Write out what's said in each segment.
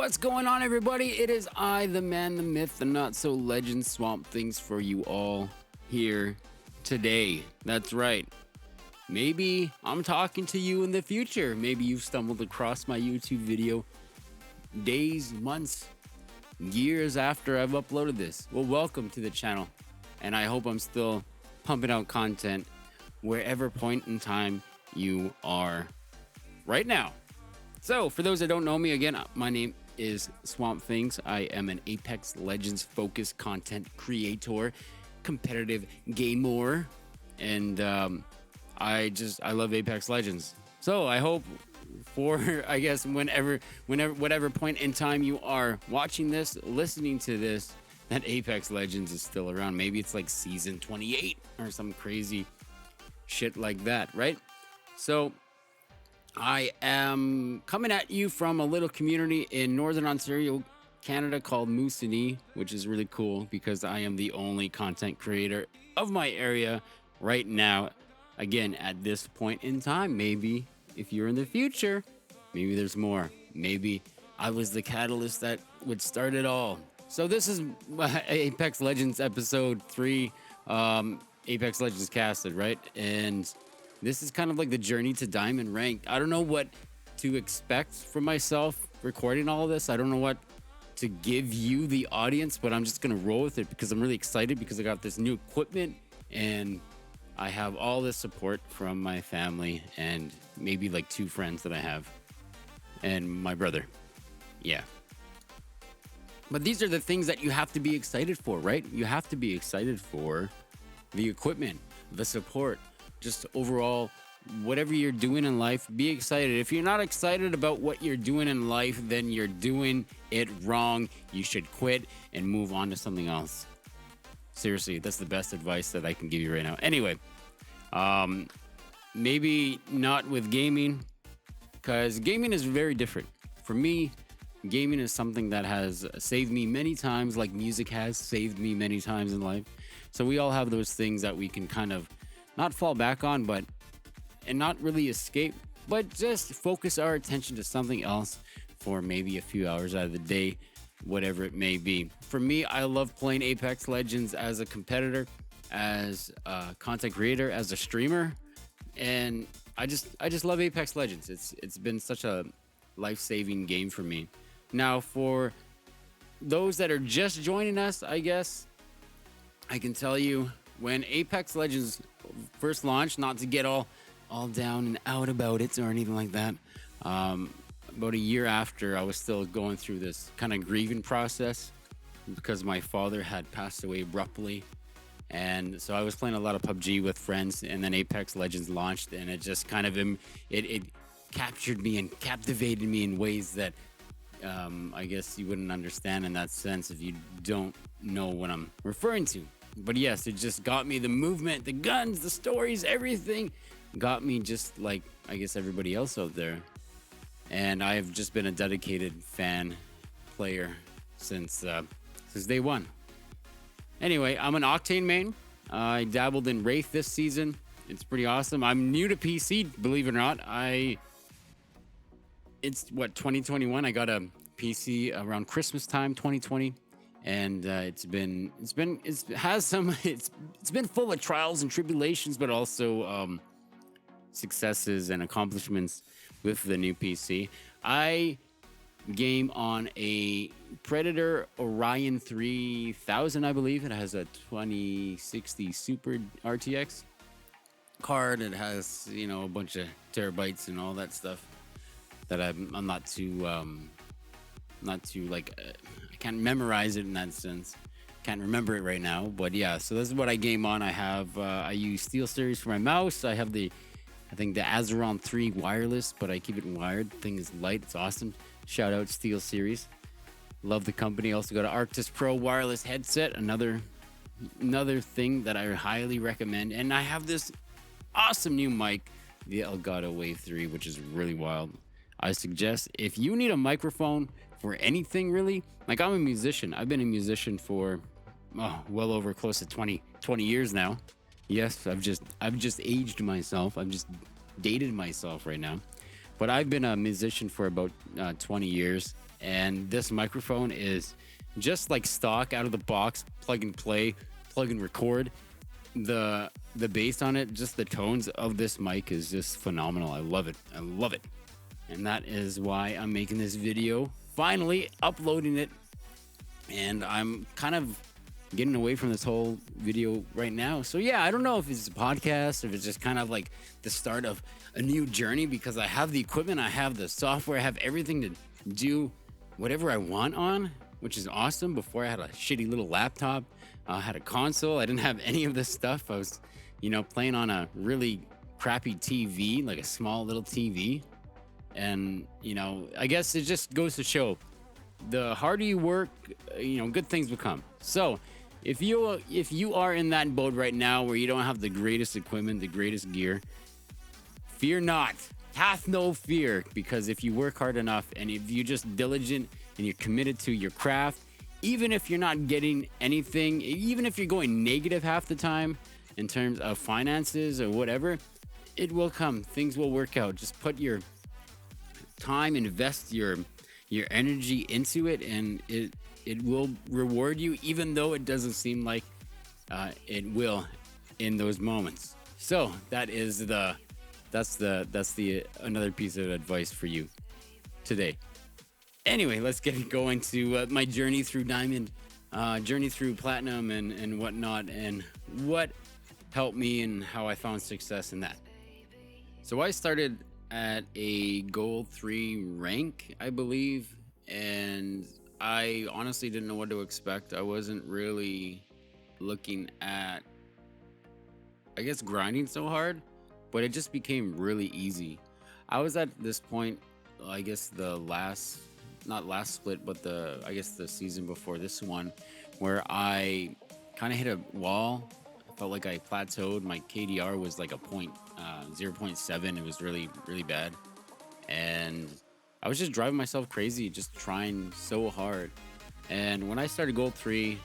What's going on, everybody? It is I, the man, the myth, the not so legend, Swamp Things for you all here today. That's right. Maybe I'm talking to you in the future. Maybe you've stumbled across my YouTube video days, months, years after I've uploaded this. Well, welcome to the channel. And I hope I'm still pumping out content wherever point in time you are right now. So, for those that don't know me, again, my name is Swamp Things. I am an Apex Legends focused content creator, competitive gamer, and I love Apex Legends. So, I hope for whatever point in time you are watching this, listening to this, that Apex Legends is still around. Maybe it's like season 28 or some crazy shit like that, right? So, I am coming at you from a little community in Northern Ontario, Canada called Moosonee, which is really cool because I am the only content creator of my area right now. Again, at this point in time, maybe if you're in the future, maybe there's more. Maybe I was the catalyst that would start it all. So this is Apex Legends episode 3, Apex Legends casted, right? And this is kind of like the journey to diamond rank. I don't know what to expect from myself recording all of this. I don't know what to give you, the audience, but I'm just going to roll with it because I'm really excited because I got this new equipment and I have all this support from my family and maybe like 2 friends that I have and my brother. Yeah. But these are the things that you have to be excited for, right? You have to be excited for the equipment, the support, just overall, whatever you're doing in life, be excited. If you're not excited about what you're doing in life, then you're doing it wrong. You should quit and move on to something else. Seriously, that's the best advice that I can give you right now. Anyway, maybe not with gaming, because gaming is very different. For me, gaming is something that has saved me many times, like music has saved me many times in life. So we all have those things that we can kind of not fall back on, and not really escape, but just focus our attention to something else for maybe a few hours out of the day, whatever it may be. For me, I love playing Apex Legends as a competitor, as a content creator, as a streamer, and I just love Apex Legends. It's been such a life-saving game for me. Now, for those that are just joining us, I guess I can tell you, when Apex Legends first launched, not to get all down and out about it or anything like that, about a year after, I was still going through this kind of grieving process because my father had passed away abruptly. And so I was playing a lot of PUBG with friends, and then Apex Legends launched, and it just kind of it captured me and captivated me in ways that I guess you wouldn't understand in that sense if you don't know what I'm referring to. But yes, it just got me. The movement, the guns, the stories, everything got me just like, I guess, everybody else out there. And I've just been a dedicated fan player since day one. Anyway, I'm an Octane main. I dabbled in Wraith this season. It's pretty awesome. I'm new to PC, believe it or not. It's 2021. I got a PC around Christmas time, 2020. And it's been full of trials and tribulations, but also successes and accomplishments with the new PC. I game on a Predator Orion 3000, I believe. It has a 2060 Super RTX card. It has, a bunch of terabytes and all that stuff that I'm not too like. I can't memorize it in that sense. Can't remember it right now, but yeah. So this is what I game on. I use SteelSeries for my mouse. I have the Azeron 3 wireless, but I keep it wired. The thing is light. It's awesome. Shout out SteelSeries. Love the company. Also got an Arctis Pro wireless headset. Another thing that I highly recommend. And I have this awesome new mic, the Elgato Wave 3, which is really wild. I suggest if you need a microphone for anything really, like I'm a musician. I've been a musician for well over close to 20 years now. Yes, I've just aged myself. I've just dated myself right now. But I've been a musician for about 20 years. And this microphone is just like stock out of the box, plug and play, plug and record. The bass on it, just the tones of this mic is just phenomenal. I love it. I love it. And that is why I'm making this video, finally uploading it. And I'm kind of getting away from this whole video right now. So yeah, I don't know if it's a podcast, if it's just kind of like the start of a new journey, because I have the equipment, I have the software, I have everything to do whatever I want on, which is awesome. Before I had a shitty little laptop, I had a console. I didn't have any of this stuff. I was, playing on a really crappy TV, like a small little TV. And, I guess it just goes to show the harder you work, good things will come. So if you are in that boat right now where you don't have the greatest equipment, the greatest gear, fear not, hath no fear, because if you work hard enough and if you're just diligent and you're committed to your craft, even if you're not getting anything, even if you're going negative half the time in terms of finances or whatever, it will come. Things will work out. Just put your time, invest your energy into it, and it will reward you, even though it doesn't seem like it will in those moments. So that's the another piece of advice for you today. Anyway, let's get going to my journey through diamond, journey through platinum and whatnot, and what helped me and how I found success in that. So I started at a gold 3 rank, I believe, and I honestly didn't know what to expect. I wasn't really looking at, I guess, grinding so hard, but it just became really easy. I was at this point, I guess not last split, but the season before this one, where I kind of hit a wall. I felt like I plateaued. My KDR was like a 0.7. It was really, really bad. And I was just driving myself crazy, just trying so hard. And when I started Gold 3,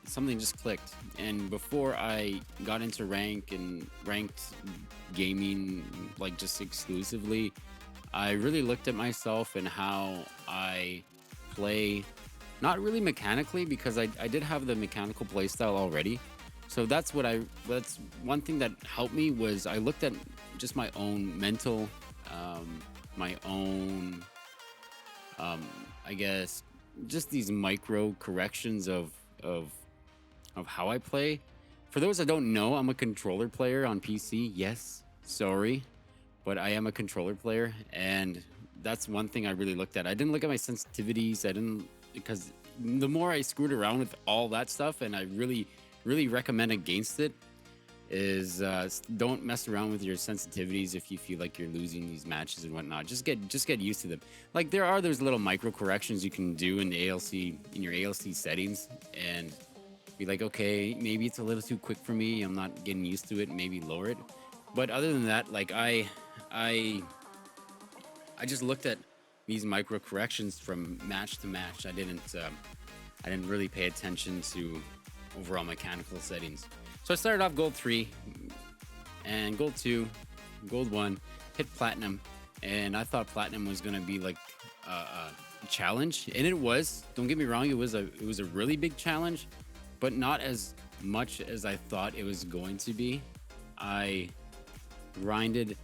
something just clicked. And before I got into ranked gaming, like just exclusively, I really looked at myself and how I play, not really mechanically, because I did have the mechanical play style already. So that's one thing that helped me, was I looked at just my own mental, my own, I guess, just these micro corrections of how I play. For those that don't know, I'm a controller player on PC. Yes, sorry, but I am a controller player, and that's one thing I really looked at. I didn't look at my sensitivities. Because the more I screwed around with all that stuff, and I really, really recommend against it, is don't mess around with your sensitivities if you feel like you're losing these matches and whatnot. Just get used to them. Like, there are those little micro corrections you can do in your ALC settings, and be like, okay, maybe it's a little too quick for me. I'm not getting used to it. Maybe lower it. But other than that, like I just looked at these micro corrections from match to match. I didn't really pay attention to overall mechanical settings. So I started off Gold 3 and Gold 2, Gold 1, hit Platinum, and I thought Platinum was gonna be like a challenge, and it was. Don't get me wrong, it was a really big challenge, but not as much as I thought it was going to be. I grinded,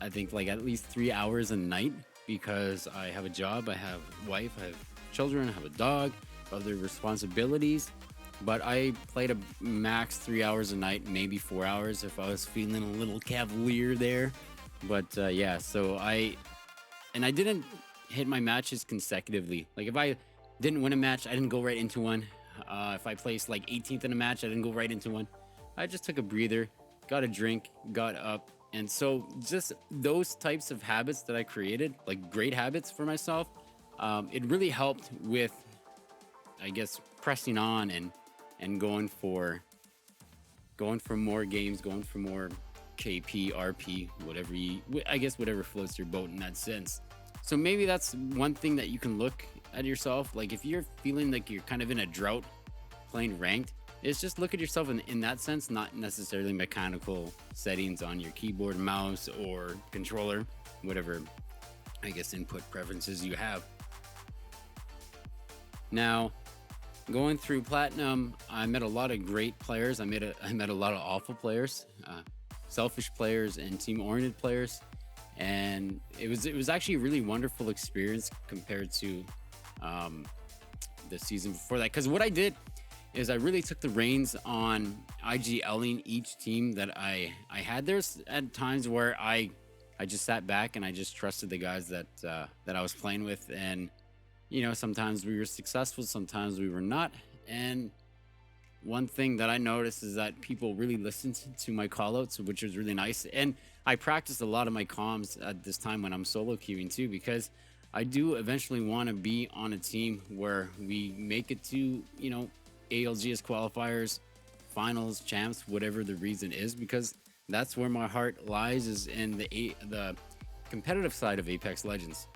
I think, like at least 3 hours a night, because I have a job, I have a wife, I have children, I have a dog, other responsibilities. But I played a max 3 hours a night, maybe 4 hours if I was feeling a little cavalier there. But yeah, so I didn't hit my matches consecutively. Like, if I didn't win a match, I didn't go right into one. If I placed like 18th in a match, I didn't go right into one. I just took a breather, got a drink, got up. And so just those types of habits that I created, like great habits for myself, it really helped with, I guess, pressing on and going for more games, going for more KP, RP, whatever floats your boat in that sense. So maybe that's one thing that you can look at yourself. Like, if you're feeling like you're kind of in a drought playing ranked, is just look at yourself in that sense, not necessarily mechanical settings on your keyboard, mouse, or controller, whatever I guess, input preferences you have. Now, going through platinum, I met a lot of great players. I met a lot of awful players, selfish players, and team oriented players. And it was actually a really wonderful experience compared to um, the season before that. Because what I did is I really took the reins on IGLing each team that I had. There's at times where I just sat back and I just trusted the guys that I was playing with, and sometimes we were successful, sometimes we were not. And one thing that I noticed is that people really listened to my callouts, which was really nice. And I practiced a lot of my comms at this time when I'm solo queuing too, because I do eventually want to be on a team where we make it to, ALGS qualifiers, finals, champs, whatever the reason is, because that's where my heart lies, is in the competitive side of Apex Legends.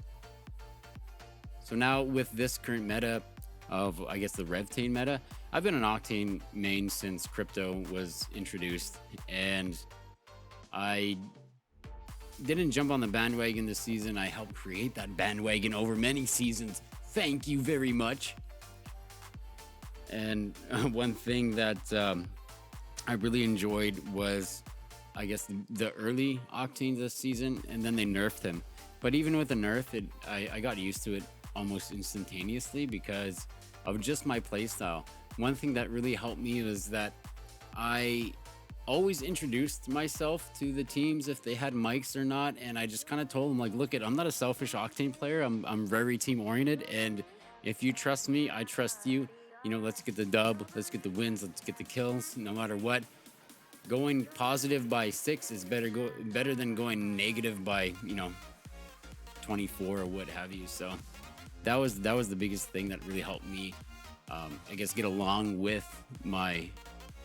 So now with this current meta of, I guess, the Revtane meta, I've been an Octane main since crypto was introduced, and I didn't jump on the bandwagon this season. I helped create that bandwagon over many seasons. Thank you very much. And one thing that I really enjoyed was, I guess, the early Octane this season, and then they nerfed him. But even with the nerf, I got used to it almost instantaneously because of just my playstyle. One thing that really helped me was that I always introduced myself to the teams if they had mics or not, and I just kind of told them, like, look, I'm not a selfish Octane player. I'm very team oriented, and if you trust me, I trust you. Let's get the dub, let's get the wins, let's get the kills, no matter what. Going positive by 6 is better than going negative by 24 or what have you. So that was the biggest thing that really helped me, I guess, get along with my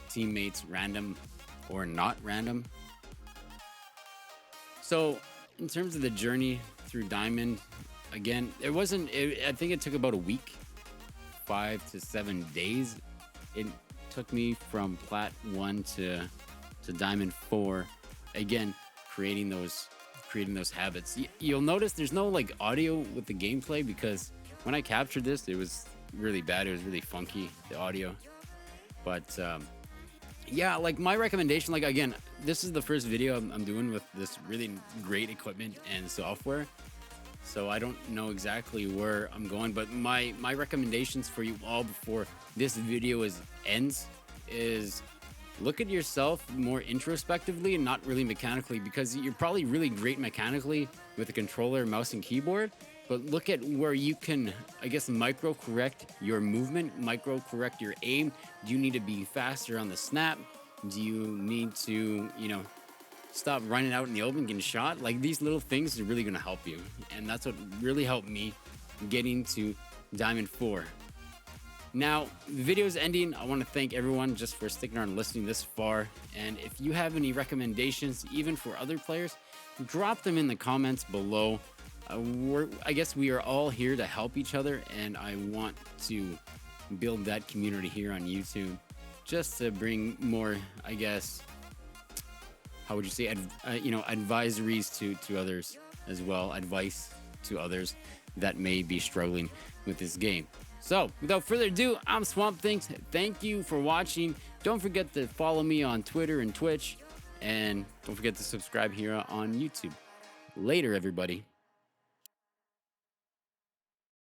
teammates, random or not random. So in terms of the journey through Diamond, again, I think it took about a week, 5 to 7 days. It took me from Plat 1 to Diamond 4. Again, creating those habits. You'll notice there's no like audio with the gameplay, because when I captured this, it was really bad. It was really funky, the audio. But yeah, like my recommendation, like, again, this is the first video I'm doing with this really great equipment and software, so I don't know exactly where I'm going. But my recommendations for you all before this video ends is look at yourself more introspectively and not really mechanically, because you're probably really great mechanically with a controller, mouse, and keyboard. But look at where you can, I guess, micro correct your movement, micro correct your aim. Do you need to be faster on the snap? Do you need to, stop running out in the open, getting shot? Like, these little things are really going to help you. And that's what really helped me getting to Diamond 4. Now, the video is ending. I want to thank everyone just for sticking around and listening this far. And if you have any recommendations, even for other players, drop them in the comments below. I guess we are all here to help each other, and I want to build that community here on YouTube, just to bring more, I guess, how would you say, advisories to others as well, advice to others that may be struggling with this game. So, without further ado, I'm SwampThings. Thank you for watching. Don't forget to follow me on Twitter and Twitch, and don't forget to subscribe here on YouTube. Later, everybody.